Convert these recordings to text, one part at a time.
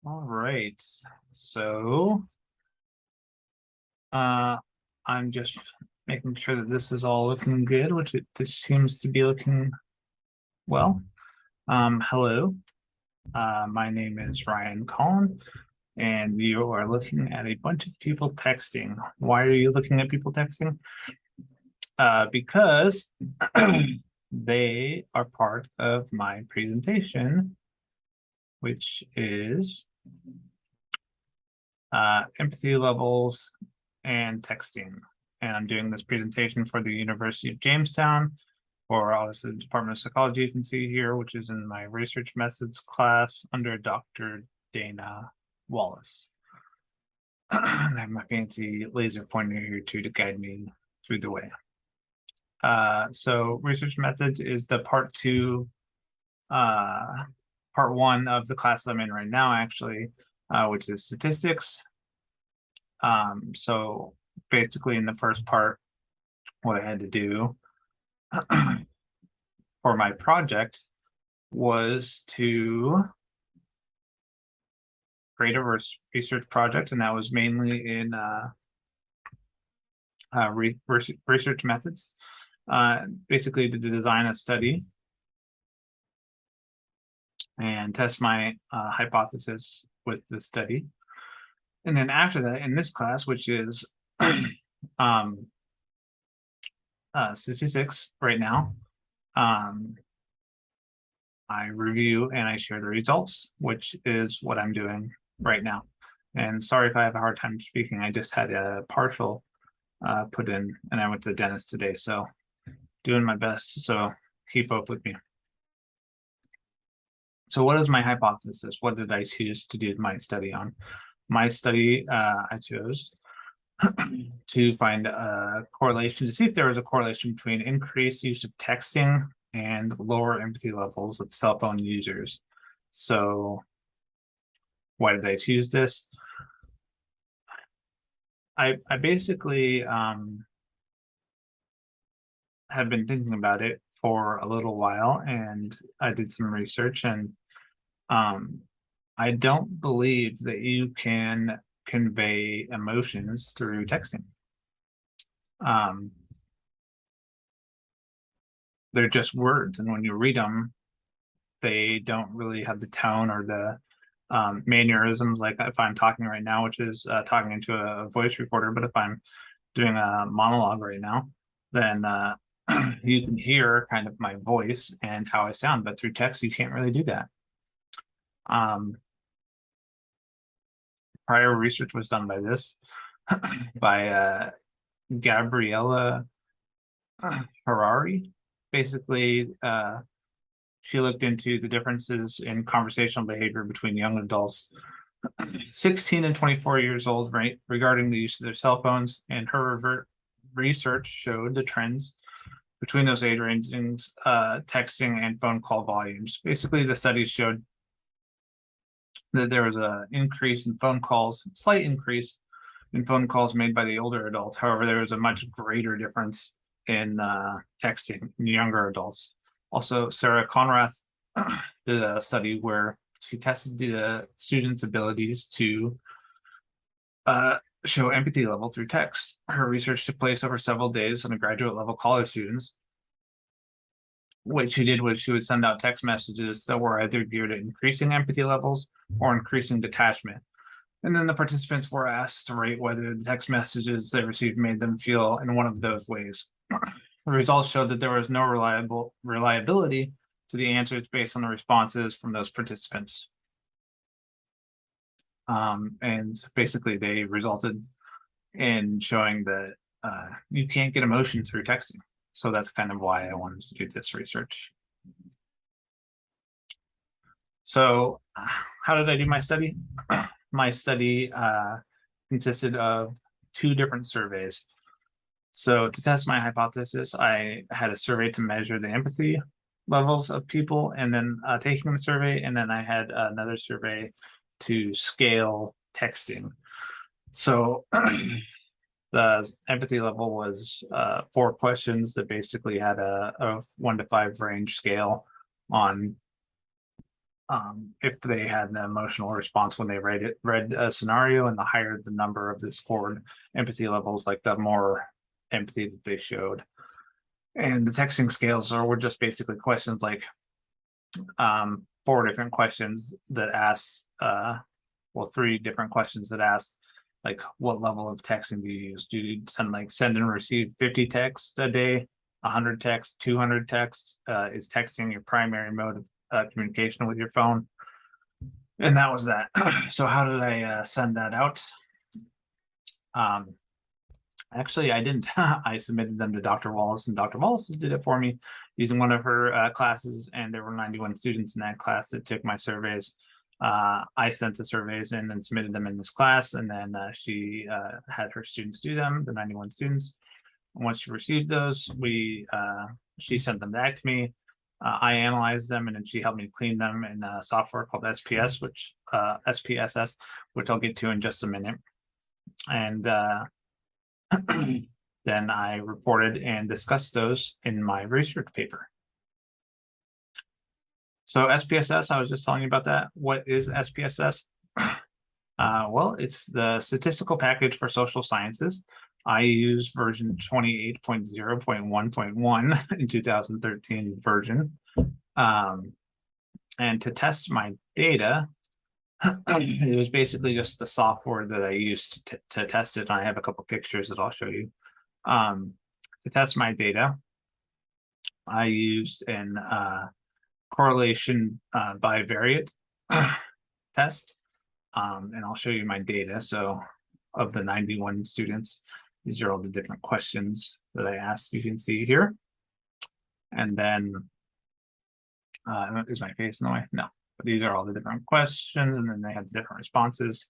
All right. So uh I'm just making sure that this is all looking good, which it seems to be looking well. Hello. My name is Ryan Collin, and you are looking at a bunch of people texting. Why are you looking at people texting? Because they are part of my presentation, which is empathy levels and texting. And I'm doing this presentation for the University of Jamestown, or obviously the Department of Psychology you can see here, which is in my research methods class under Dr. Dana Wallace. I have my fancy laser pointer here too to guide me through the way. So research methods is the part one of the class that I'm in right now, actually, which is statistics. So basically in the first part, what I had to do for my project was to create a research project, and that was mainly in research methods, basically to design a study and test my hypothesis with the study. And then after that, in this class, which is um, statistics right now, I review and I share the results, which is what I'm doing right now. And sorry if I have a hard time speaking. I just had a partial put in, and I went to the dentist today, so doing my best. So keep up with me. So what is my hypothesis? What did I choose to do my study on? My study, I chose to find a correlation, to see if there was a correlation between increased use of texting and lower empathy levels of cell phone users. So why did I choose this? I basically have been thinking about it for a little while, and I did some research, and I don't believe that you can convey emotions through texting. Um, they're just words, and when you read them, they don't really have the tone or the mannerisms like if I'm talking right now, which is talking into a voice recorder. But if I'm doing a monologue right now, then you can hear kind of my voice and how I sound, but through text, you can't really do that. Prior research was done by this, by Gabriella Harari. Basically, she looked into the differences in conversational behavior between young adults 16 and 24 years old, right, regarding the use of their cell phones, and her research showed the trends between those age ranges, texting and phone call volumes. Basically, the studies showed that there was an increase in phone calls, slight increase in phone calls made by the older adults. However, there was a much greater difference in texting in younger adults. Also, Sarah Conrath did a study where she tested the students' abilities to show empathy level through text. Her research took place over several days on a graduate level college students. What she did was she would send out text messages that were either geared at increasing empathy levels or increasing detachment. And then the participants were asked to rate whether the text messages they received made them feel in one of those ways. The results showed that there was no reliability to the answers based on the responses from those participants. And basically, they resulted in showing that you can't get emotion through texting. So that's kind of why I wanted to do this research. So how did I do my study? My study consisted of two different surveys. So to test my hypothesis, I had a survey to measure the empathy levels of people, and then taking the survey, and then I had another survey to scale texting. So the empathy level was 4 questions that basically had a 1 to 5 range scale on if they had an emotional response when they read a scenario, and the higher the number of the scored empathy levels, like the more empathy that they showed. And the texting scales were just basically questions like 4 different questions that ask well, 3 different questions that ask like what level of texting do you use? Do you send and receive 50 texts a day, 100 texts, 200 texts? Is texting your primary mode of communication with your phone? And that was that. So how did I send that out? Actually, I didn't. I submitted them to Dr. Wallace, and Dr. Wallace did it for me using one of her classes, and there were 91 students in that class that took my surveys. I sent the surveys in and submitted them in this class, and then she had her students do them, the 91 students. And once she received those, she sent them back to me. I analyzed them, and then she helped me clean them in a software called SPSS, which I'll get to in just a minute. And then I reported and discussed those in my research paper. So SPSS, I was just telling you about that. What is SPSS? Well, it's the statistical package for social sciences. I use version 28.0.1.1 in 2013 version. And to test my data, it was basically just the software that I used to test it. And I have a couple pictures that I'll show you. To test my data, I used an correlation bivariate test. And I'll show you my data. So of the 91 students, these are all the different questions that I asked. You can see here. And then, is my face in the way? No, but these are all the different questions, and then they have the different responses.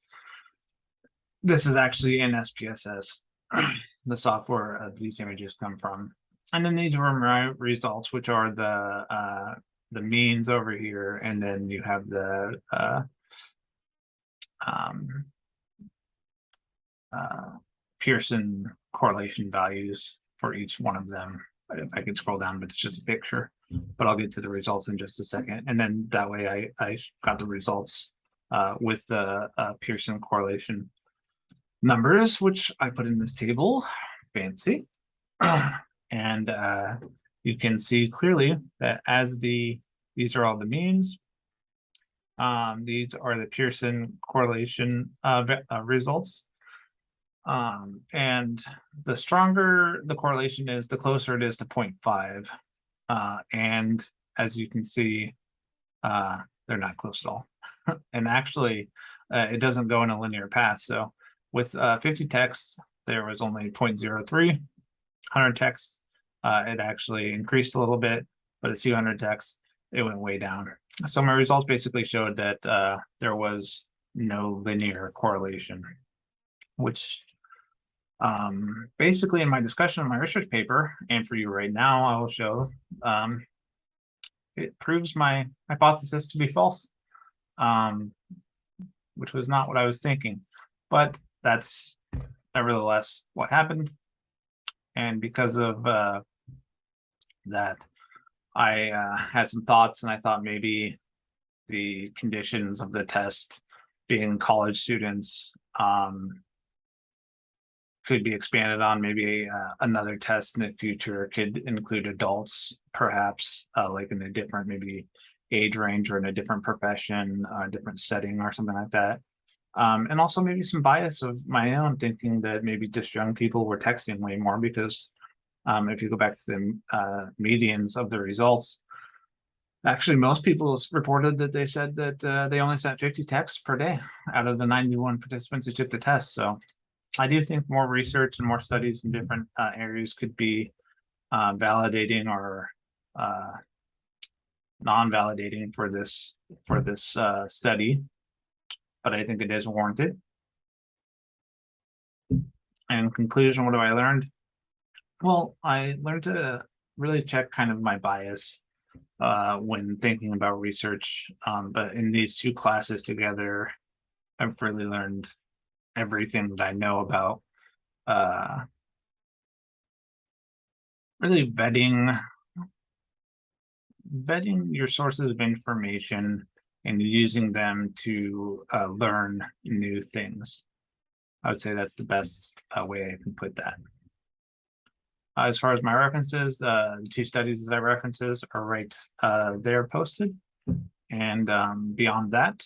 This is actually in SPSS, the software these images come from. And then these were my results, which are the means over here, and then you have the Pearson correlation values for each one of them. If I can scroll down, but it's just a picture. But I'll get to the results in just a second. And then that way I got the results with the Pearson correlation numbers, which I put in this table. Fancy. And you can see clearly that as these are all the means. These are the Pearson correlation results. And the stronger the correlation is, the closer it is to 0.5. And as you can see, they're not close at all. And actually, it doesn't go in a linear path. So with 50 texts, there was only 0.03. 100 texts, it actually increased a little bit, but at 200 texts, it went way down. So my results basically showed that there was no linear correlation, which basically in my discussion of my research paper, and for you right now, I will show it proves my hypothesis to be false, which was not what I was thinking, but that's nevertheless what happened. And because of that, I had some thoughts, and I thought maybe the conditions of the test, being college students, could be expanded on. Maybe another test in the future could include adults, perhaps like in a different maybe age range or in a different profession, different setting or something like that. And also maybe some bias of my own, thinking that maybe just young people were texting way more, because if you go back to the medians of the results, actually most people reported that they said that they only sent 50 texts per day out of the 91 participants who took the test. So I do think more research and more studies in different areas could be validating or non-validating for this study, but I think it is warranted. And in conclusion, what have I learned? Well, I learned to really check kind of my bias when thinking about research. But in these two classes together, I've really learned everything that I know about really vetting your sources of information and using them to learn new things. I would say that's the best way I can put that. As far as my references, the 2 studies that I references are right there posted. And beyond that,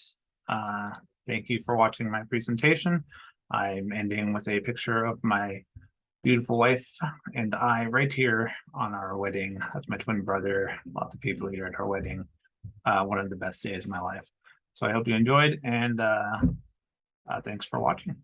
thank you for watching my presentation. I'm ending with a picture of my beautiful wife and I right here on our wedding. That's my twin brother. Lots of people here at our wedding. One of the best days of my life. So I hope you enjoyed, and thanks for watching.